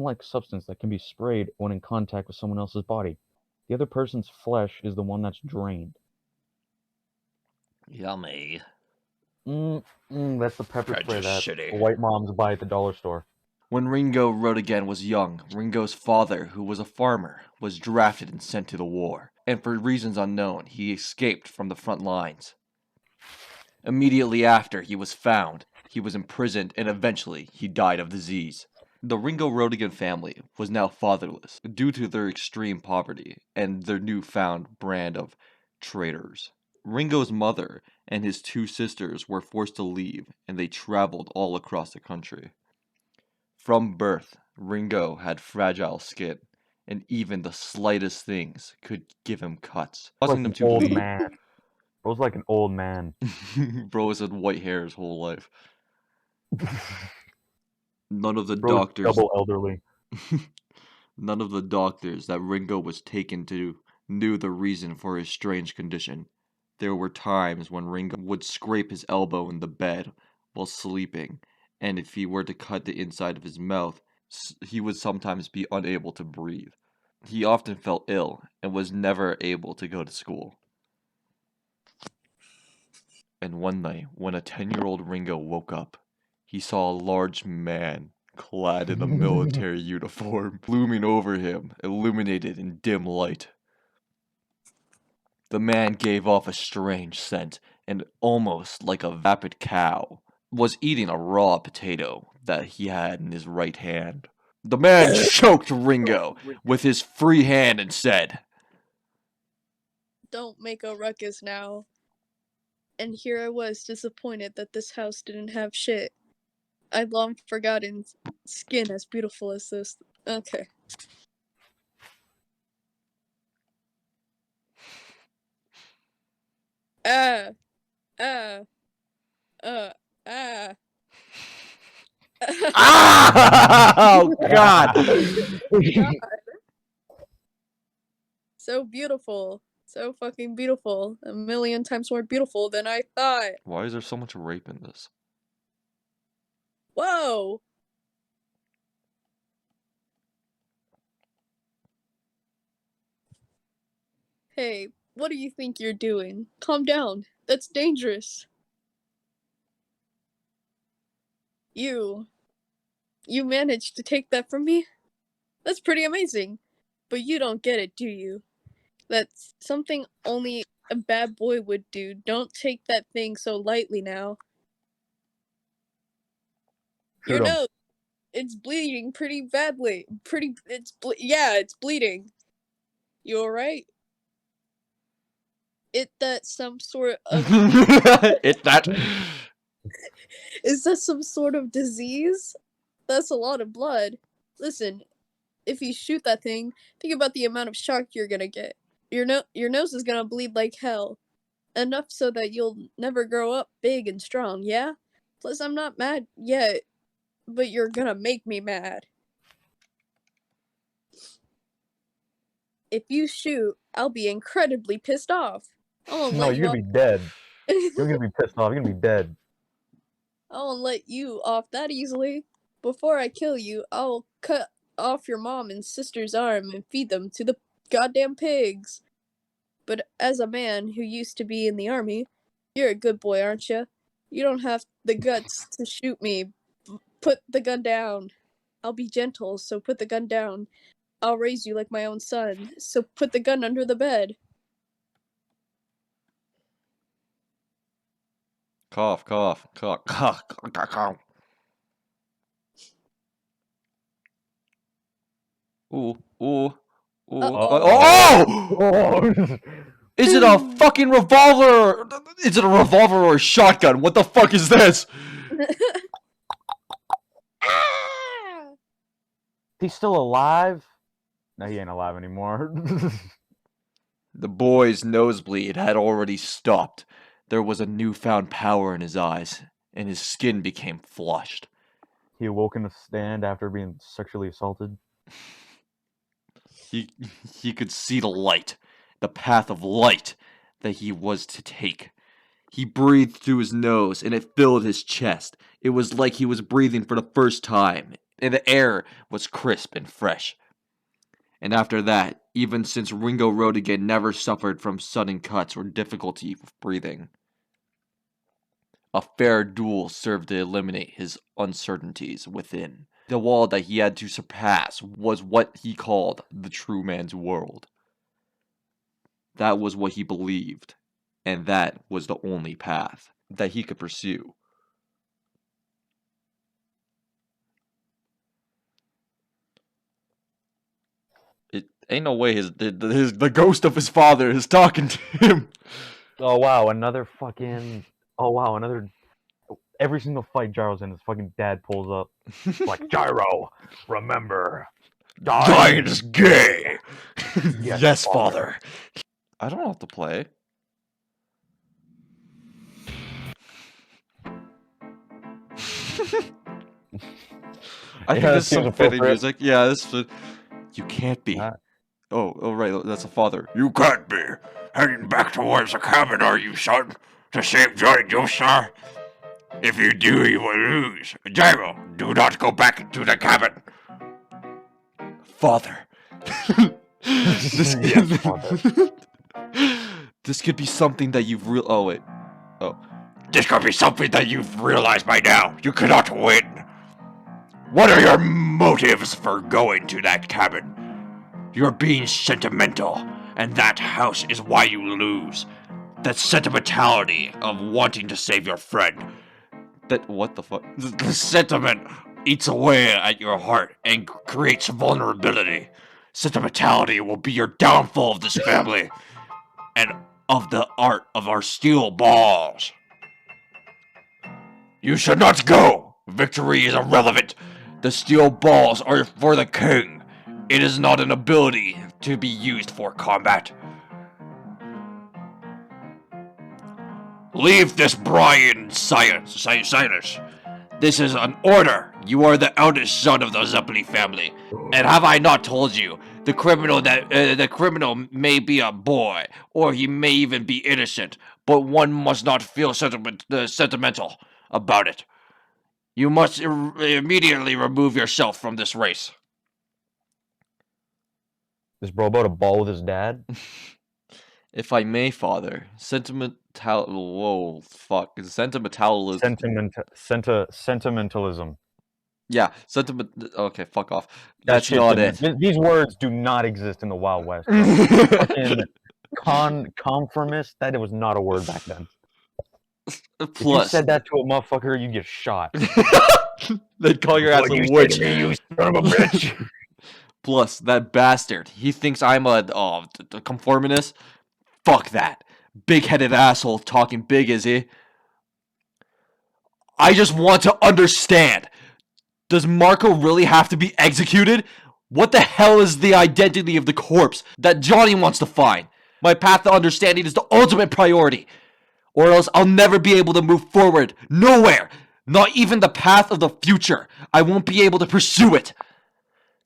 foam-like substance that can be sprayed when in contact with someone else's body. The other person's flesh is the one that's drained. Yummy. That's the pepper Kinda spray that shitty. white moms buy at the dollar store. When Ringo Roadagain was young, Ringo's father, who was a farmer, was drafted and sent to the war, and for reasons unknown, he escaped from the front lines. Immediately after he was found, he was imprisoned and eventually he died of disease. The Ringo Roadagain family was now fatherless due to their extreme poverty and their newfound brand of traitors. Ringo's mother and his two sisters were forced to leave and they traveled all across the country. From birth, Ringo had fragile skin, and even the slightest things could give him cuts, causing them to old bleed. man. Bro's like an old man. Bro has had white hair his whole life. None of the Bro's doctors, double elderly. none of the doctors that Ringo was taken to knew the reason for his strange condition. There were times when Ringo would scrape his elbow in the bed while sleeping, and if he were to cut the inside of his mouth, he would sometimes be unable to breathe. He often felt ill and was never able to go to school. And one night, when a 10-year-old Ringo woke up, he saw a large man clad in a military uniform looming over him, illuminated in dim light. The man gave off a strange scent, and almost like a vapid cow, was eating a raw potato that he had in his right hand. The man choked Ringo with his free hand and said, "Don't make a ruckus now." And here I was, disappointed that this house didn't have shit. I'd long forgotten skin as beautiful as this. Okay. Ah. "Ah! Oh, God!" God. So beautiful. So fucking beautiful. A million times more beautiful than I thought. Why is there so much rape in this? Whoa! Hey, what do you think you're doing? Calm down. That's dangerous. You managed to take that from me? That's pretty amazing. But you don't get it, do you? That's something only a bad boy would do. Don't take that thing so lightly now. Your nose, it's bleeding pretty badly. It's bleeding. You alright? That's some sort of... It's that. Is that some sort of disease? That's a lot of blood. Listen, if you shoot that thing, think about the amount of shock you're gonna get. Your nose is gonna bleed like hell. Enough so that you'll never grow up big and strong, yeah? Plus, I'm not mad yet, but you're gonna make me mad. If you shoot, I'll be incredibly pissed off. No, you're gonna be dead. You're gonna be pissed off. You're gonna be dead. I won't let you off that easily. Before I kill you, I'll cut off your mom and sister's arm and feed them to the goddamn pigs. But as a man who used to be in the army, you're a good boy, aren't you? You don't have the guts to shoot me. Put the gun down. I'll be gentle, so put the gun down. I'll raise you like my own son, so put the gun under the bed. Cough, cough, cough, cough, cough, cough. Ooh, ooh, ooh. Oh! Is it a fucking revolver? Is it a revolver or a shotgun? What the fuck is this? He's still alive? No, he ain't alive anymore. The boy's nosebleed had already stopped. There was a newfound power in his eyes, and his skin became flushed. He awoke in a stand after being sexually assaulted. He could see the light, the path of light that he was to take. He breathed through his nose, and it filled his chest. It was like he was breathing for the first time, and the air was crisp and fresh. And after that, even since Ringo Roadagain never suffered from sudden cuts or difficulty with breathing, a fair duel served to eliminate his uncertainties within. The wall that he had to surpass was what he called the true man's world. That was what he believed, and that was the only path that he could pursue. It ain't no way the ghost of his father is talking to him. Oh wow, another fucking. Oh wow, another. Every single fight Gyro's in, his fucking dad pulls up. Like, Gyro, remember, Dying is gay. Yes, Yes, father. father. I don't know what to play. I think this is some fitting music. Yeah, this is. You can't be. Oh, right, that's a father. You can't be. Heading back towards the cabin, are you, son? To save Johnny Joestar? If you do, you will lose. Gyro, do not go back into the cabin. Father. Yes, father. This could be something that you've Oh, wait. Oh. This could be something that you've realized by now. You cannot win. What are your motives for going to that cabin? You're being sentimental, and that house is why you lose. That sentimentality of wanting to save your friend. What the fuck? The sentiment eats away at your heart and creates vulnerability. Sentimentality will be your downfall of this family and of the art of our steel balls. You should not go. Victory is irrelevant. The steel balls are for the king. It is not an ability to be used for combat. Leave this Brian Silas. This is an order. You are the eldest son of the Zeppeli family. And have I not told you, the criminal may be a boy, or he may even be innocent, but one must not feel sentimental about it. You must immediately remove yourself from this race. Is bro about to ball with his dad? If I may, father, sentimentalism. Sentimentalism. Yeah, okay, fuck off. That's not it. These words do not exist in the Wild West. Fucking conformist, that was not a word back then. If you said that to a motherfucker, you get shot. They'd call your ass a witch. You son of a bitch. Plus, that bastard, he thinks I'm a conformist. Fuck that. Big-headed asshole talking big, is he? I just want to understand. Does Marco really have to be executed? What the hell is the identity of the corpse that Johnny wants to find? My path to understanding is the ultimate priority. Or else I'll never be able to move forward. Nowhere. Not even the path of the future. I won't be able to pursue it.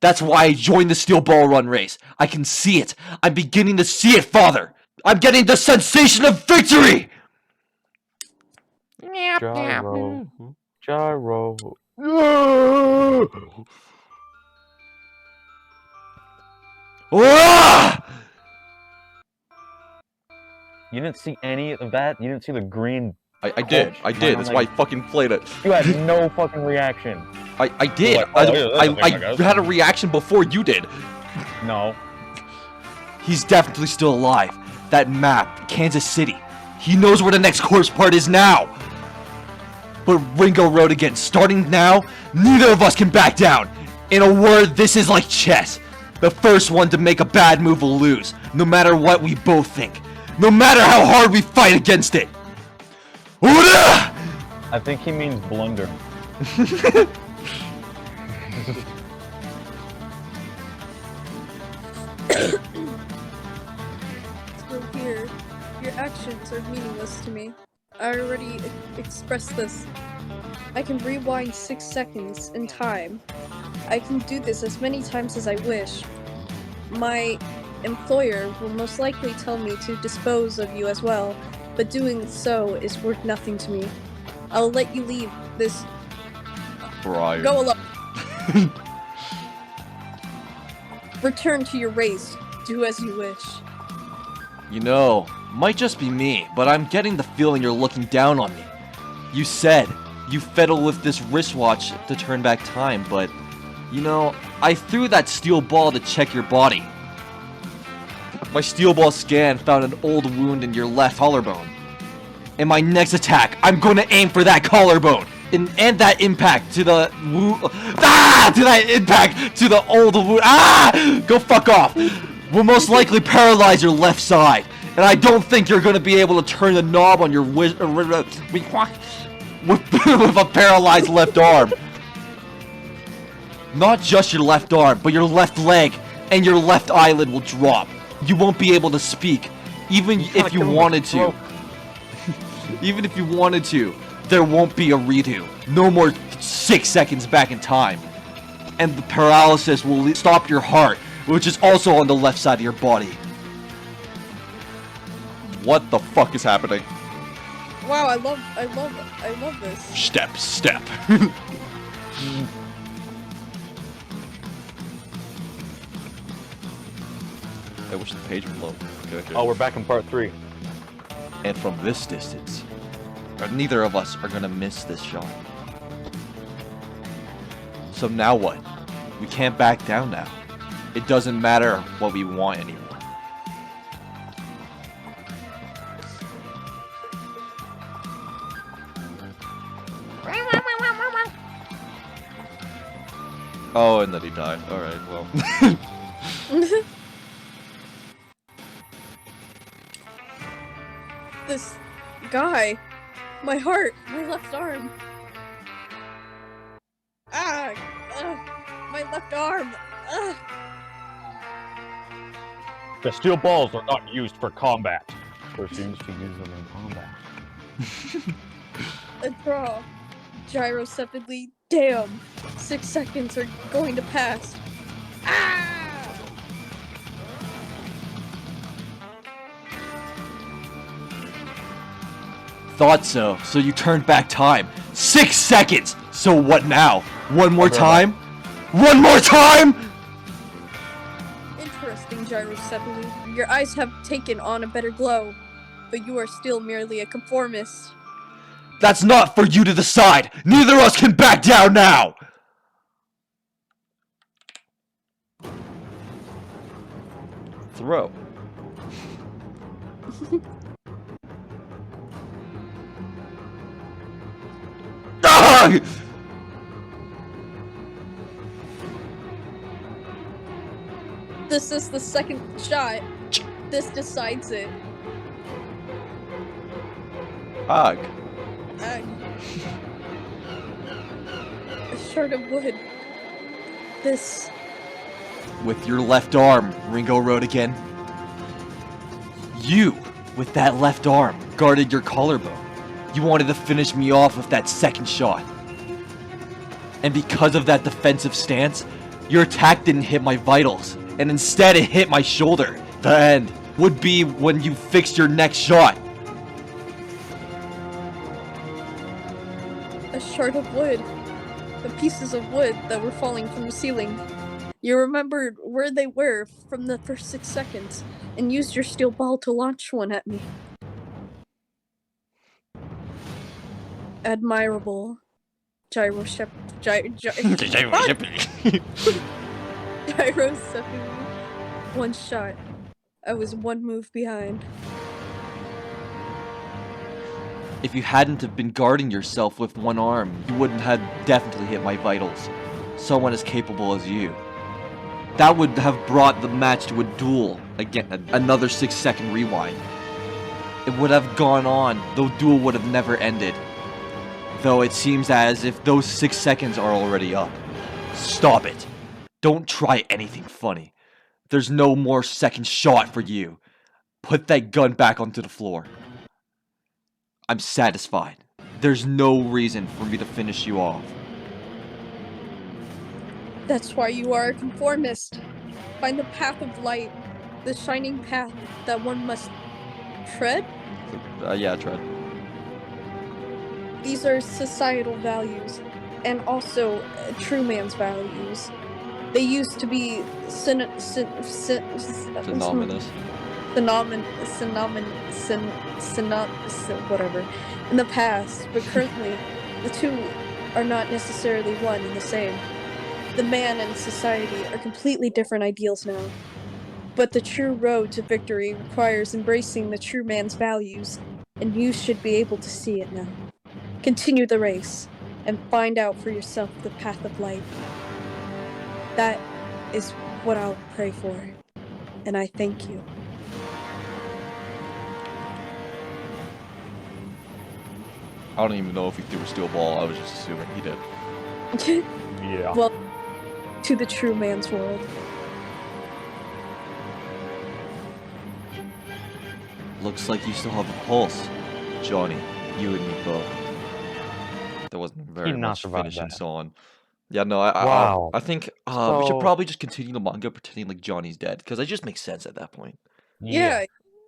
That's why I joined the Steel Ball Run race. I can see it. I'm beginning to see it, father. I'm getting the sensation of victory! Gyro. Gyro. You didn't see any of that? You didn't see the green? I did. That's why I fucking played it. You had no fucking reaction. I did. Like, oh, I had a reaction before you did. No. He's definitely still alive. That map, Kansas City. He knows where the next corpse part is now. But Ringo Roadagain, starting now, neither of us can back down. In a word, this is like chess. The first one to make a bad move will lose, no matter what we both think. No matter how hard we fight against it. I think he means blunder. So here, your actions are meaningless to me. I already expressed this. I can rewind 6 seconds in time. I can do this as many times as I wish. My employer will most likely tell me to dispose of you as well, but doing so is worth nothing to me. I'll let you leave this. Brian. Go alone. Return to your race. Do as you wish. You know, might just be me, but I'm getting the feeling you're looking down on me. You said you fiddle with this wristwatch to turn back time, but, you know, I threw that steel ball to check your body. My steel ball scan found an old wound in your left collarbone. In my next attack, I'm going to aim for that collarbone and that impact to the impact to the old wound. Go fuck off. Will most likely paralyze your left side, and I don't think you're going to be able to turn the knob on your with a paralyzed left arm. Not just your left arm, but your left leg and your left eyelid will drop. You won't be able to speak, even if you wanted to. Even if you wanted to, there won't be a redo. No more 6 seconds back in time. And the paralysis will stop your heart, which is also on the left side of your body. What the fuck is happening? Wow, I love this. Step. I wish the page would load. Okay. Oh, we're back in part 3. And from this distance, neither of us are gonna miss this shot. So now what? We can't back down now. It doesn't matter what we want anymore. Oh, and then he died. Alright, well. This guy. My heart. My left arm. My left arm. The steel balls are not used for combat. Refuse to use them in combat. A draw. Gyro Zeppeli. Damn. 6 seconds are going to pass. Thought so. So you turned back time. 6 seconds! So what now? One more time? One more time?! Interesting, Gyro Zeppeli. Your eyes have taken on a better glow, but you are still merely a conformist. That's not for you to decide! Neither of us can back down now! Throw. Ah! This is the second shot. This decides it. Ugh. A shard of wood. This. With your left arm, Ringo Roadagain. You, with that left arm, guarded your collarbone. You wanted to finish me off with that second shot. And because of that defensive stance, your attack didn't hit my vitals, and instead it hit my shoulder. The end would be when you fixed your next shot. A shard of wood. The pieces of wood that were falling from the ceiling. You remembered where they were from the first 6 seconds, and used your steel ball to launch one at me. Admirable. Gyro Zeppeli. One shot. I was one move behind. If you hadn't have been guarding yourself with one arm, you wouldn't have definitely hit my vitals. Someone as capable as you. That would have brought the match to a duel. Again, another 6-second rewind. It would have gone on, the duel would have never ended. Though it seems as if those 6 seconds are already up. Stop it. Don't try anything funny. There's no more second shot for you. Put that gun back onto the floor. I'm satisfied. There's no reason for me to finish you off. That's why you are a conformist. Find the path of light, the shining path that one must tread? Yeah, tread. These are societal values, and also true man's values. They used to be synonymous. Whatever in the past, but currently the two are not necessarily one and the same. The man and society are completely different ideals now. But the true road to victory requires embracing the true man's values, and you should be able to see it now. Continue the race, and find out for yourself the path of light. That is what I'll pray for, and I thank you. I don't even know if he threw a steel ball. I was just assuming he did. Yeah. Well, to the true man's world. Looks like you still have a pulse, Johnny. You and me both. There wasn't very Did not much survive finishing, that. so on. Yeah, no, Wow. I think we should So- probably just continue the manga pretending like Johnny's dead, because it just makes sense at that point. Yeah,